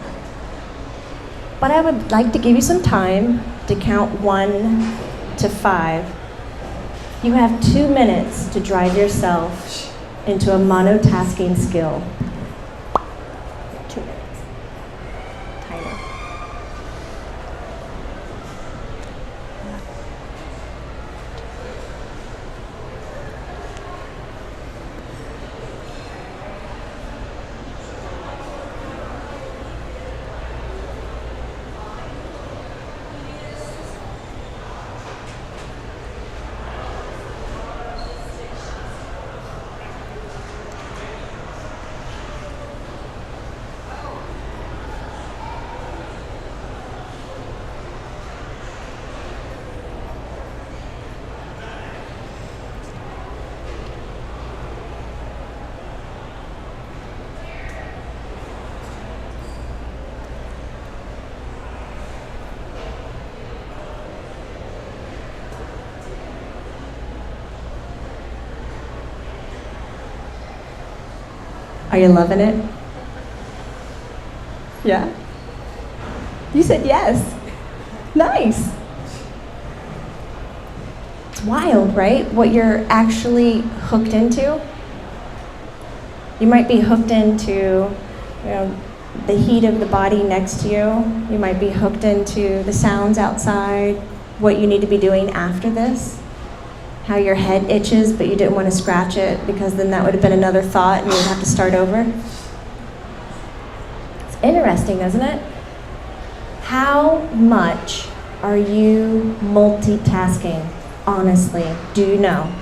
But I would like to give you some time to count 1 to 5. You have 2 minutes to drive yourself into a monotasking skill. 2 minutes. Timer. Are you loving it? Yeah? You said yes. Nice. It's wild, right? What you're actually hooked into. You might be hooked into, the heat of the body next to you. You might be hooked into the sounds outside, what you need to be doing after this. How your head itches, but you didn't want to scratch it because then that would have been another thought and you would have to start over. It's interesting, isn't it? How much are you multitasking, honestly? Do you know?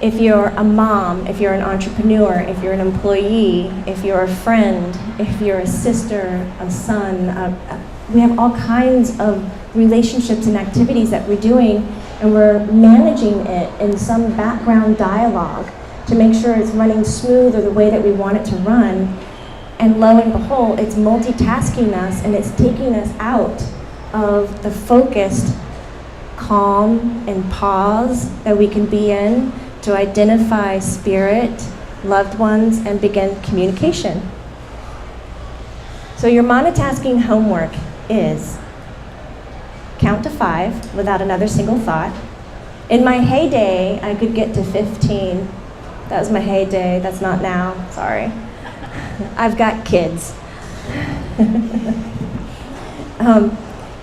If you're a mom, if you're an entrepreneur, if you're an employee, if you're a friend, if you're a sister, a son, we have all kinds of relationships and activities that we're doing, and we're managing it in some background dialogue to make sure it's running smooth or the way that we want it to run. And lo and behold, it's multitasking us, and it's taking us out of the focused calm and pause that we can be in to identify spirit, loved ones, and begin communication. So your monotasking homework is count to 5 without another single thought. In my heyday, I could get to 15. That was my heyday. That's not now. Sorry. I've got kids.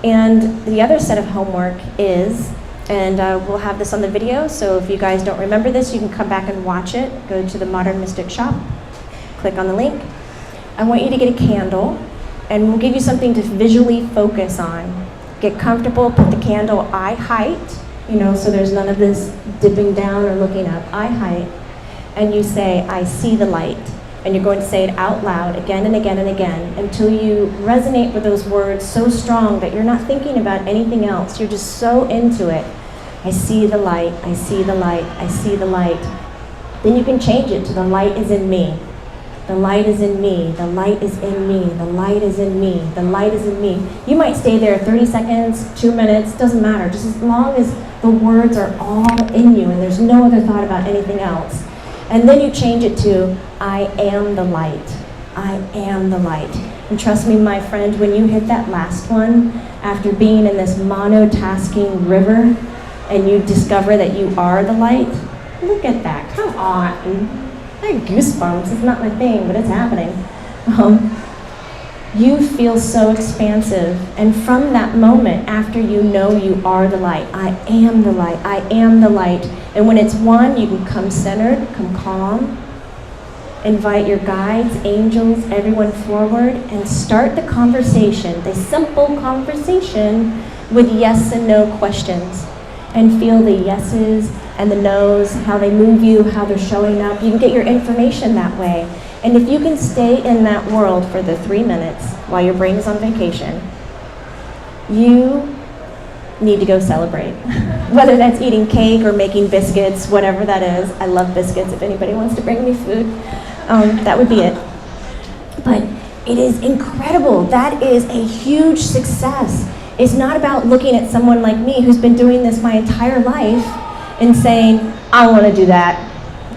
And the other set of homework is, and we'll have this on the video, so if you guys don't remember this, you can come back and watch it. Go to the Modern Mystic shop, click on the link. I want you to get a candle, and we'll give you something to visually focus on. Get comfortable, put the candle eye height, so there's none of this dipping down or looking up, eye height. And you say, I see the light. And you're going to say it out loud again and again and again until you resonate with those words so strong that you're not thinking about anything else. You're just so into it. I see the light, I see the light, I see the light. Then you can change it to the light is in me. The light is in me, the light is in me, the light is in me, the light is in me. You might stay there 30 seconds, 2 minutes, doesn't matter, just as long as the words are all in you and there's no other thought about anything else. And then you change it to, I am the light. I am the light. And trust me, my friend, when you hit that last one, after being in this monotasking river, and you discover that you are the light, look at that, come on. I have goosebumps, it's not my thing, but it's happening. You feel so expansive. And from that moment, after you know you are the light, I am the light, I am the light. And when it's one, you can come centered, come calm, invite your guides, angels, everyone forward, and start the conversation, the simple conversation with yes and no questions. And feel the yeses and the nos, how they move you, how they're showing up. You can get your information that way. And if you can stay in that world for the 3 minutes while your brain is on vacation, you need to go celebrate. Whether that's eating cake or making biscuits, whatever that is. I love biscuits. If anybody wants to bring me food, that would be it. But it is incredible. That is a huge success. It's not about looking at someone like me who's been doing this my entire life and saying, I want to do that.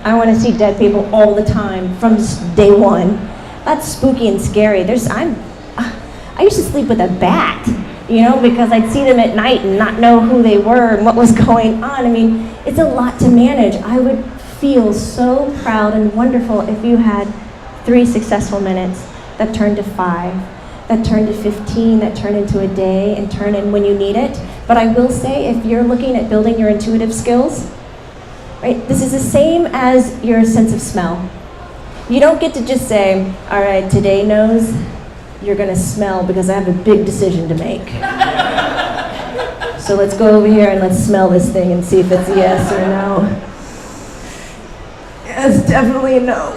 I want to see dead people all the time from day one. That's spooky and scary. I used to sleep with a bat, because I'd see them at night and not know who they were and what was going on. I mean, it's a lot to manage. I would feel so proud and wonderful if you had 3 successful minutes that turned to 5, that turned to 15, that turned into a day and turn in when you need it. But I will say, if you're looking at building your intuitive skills, right, this is the same as your sense of smell. You don't get to just say, all right, today nose, you're gonna smell because I have a big decision to make. So let's go over here and let's smell this thing and see if it's a yes or a no. It's definitely a no.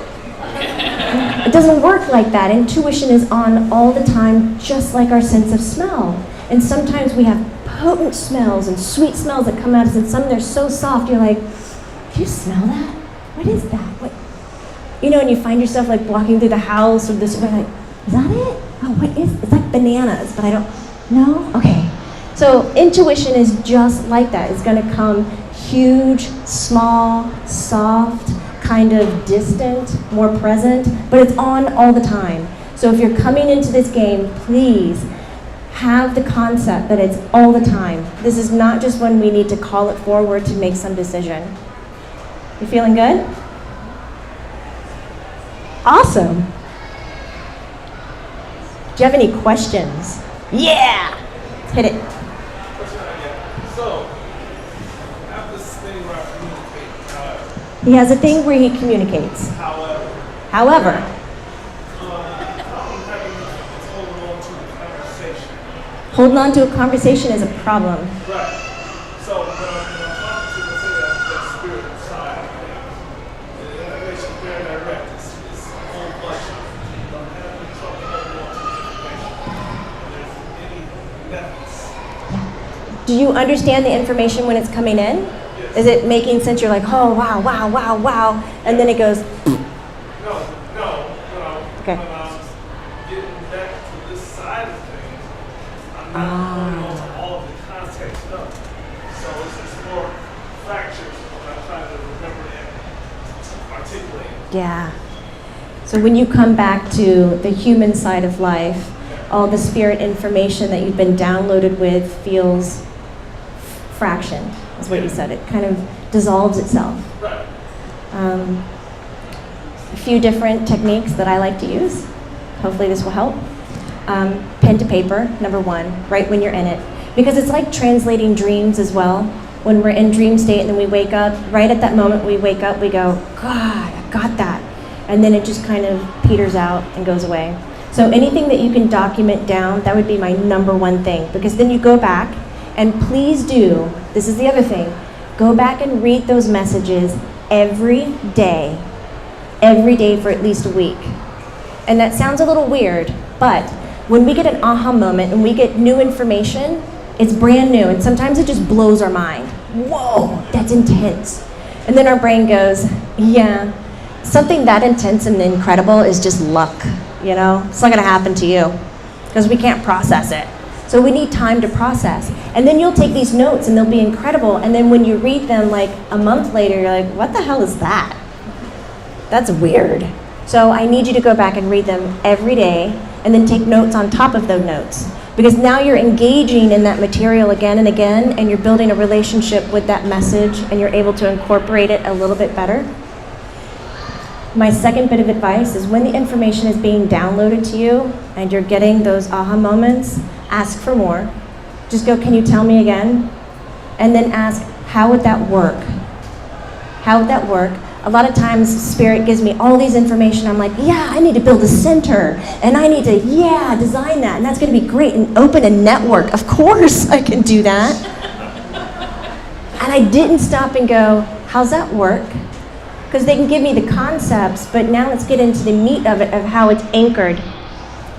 It doesn't work like that. Intuition is on all the time, just like our sense of smell. And sometimes we have potent smells and sweet smells that come out of us, and some they're so soft, you're like, do you smell that? What is that? What? And you find yourself like walking through the house or this, like, is that it? Oh, what is it? It's like bananas, but I don't, no? Okay. So intuition is just like that. It's gonna come huge, small, soft, kind of distant, more present, but it's on all the time. So if you're coming into this game, please have the concept that it's all the time. This is not just when we need to call it forward to make some decision. You feeling good? Awesome. Do you have any questions? Yeah! Hit it. So, I have this thing where I communicate. He has a thing where he communicates. However, I'm having is holding on to the conversation. holding on to a conversation is a problem. Right. So, when I'm talking to, let's say, that spirit side, Do you understand the information when it's coming in? Yes. Is it making sense? You're like, oh, wow, wow, wow, wow. And then it goes, No. Okay. When I'm getting back to this side of things, I'm not putting on all of the context stuff. So it's just more fractures when I'm trying to remember and articulate. yeah. So when you come back to the human side of life, all the spirit information that you've been downloaded with feels fraction, is what you said. It kind of dissolves itself. Right. A few different techniques that I like to use. Hopefully this will help. Pen to paper, number one, right when you're in it. Because it's like translating dreams as well. When we're in dream state and then we wake up, right at that moment we wake up, we go, God, I got that. And then it just kind of peters out and goes away. So anything that you can document down, that would be my number one thing. Because then you go back, and please do, this is the other thing, go back and read those messages every day for at least a week. And that sounds a little weird, but when we get an aha moment and we get new information, it's brand new, and sometimes it just blows our mind. Whoa, that's intense. And then our brain goes, yeah, something that intense and incredible is just luck, you know? It's not gonna happen to you, because we can't process it. So we need time to process. And then you'll take these notes and they'll be incredible, and then when you read them like a month later, you're like, what the hell is that? That's weird. So I need you to go back and read them every day, and then take notes on top of those notes. Because now you're engaging in that material again and again, and you're building a relationship with that message, and you're able to incorporate it a little bit better. My second bit of advice is when the information is being downloaded to you, and you're getting those aha moments, ask for more. Just go, can you tell me again? And then ask, how would that work? How would that work? A lot of times, Spirit gives me all these information. I'm like, yeah, I need to build a center, and I need to, design that, and that's going to be great, and open a network. Of course I can do that. And I didn't stop and go, how's that work? Because they can give me the concepts, but now let's get into the meat of it, of how it's anchored.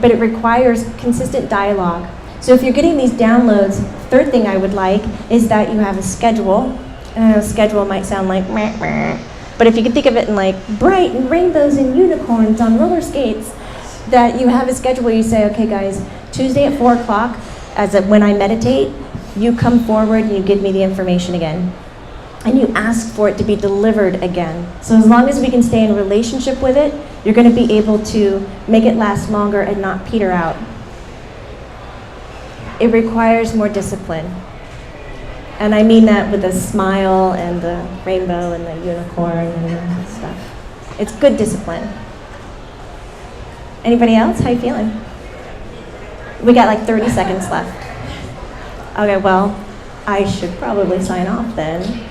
But it requires consistent dialogue. So if you're getting these downloads, third thing I would like is that you have a schedule. And I know schedule might sound like meh, meh. But if you can think of it in like bright and rainbows and unicorns on roller skates, that you have a schedule where you say, okay guys, Tuesday at 4 o'clock, when I meditate, you come forward and you give me the information again. And you ask for it to be delivered again. So as long as we can stay in relationship with it, you're going to be able to make it last longer and not peter out. It requires more discipline. And I mean that with a smile and the rainbow and the unicorn and stuff. It's good discipline. Anybody else? How you feeling? We got like 30 seconds left. Okay, well, I should probably sign off then.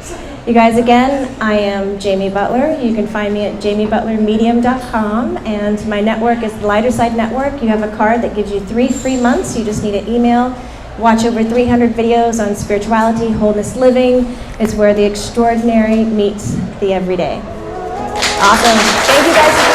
You guys, again, I am Jamie Butler. You can find me at jamiebutlermedium.com, and my network is the Lighter Side Network. You have a card that gives you 3 free months. You just need an email. Watch over 300 videos on spirituality, wholeness living. It's where the extraordinary meets the everyday. Awesome. Thank you guys.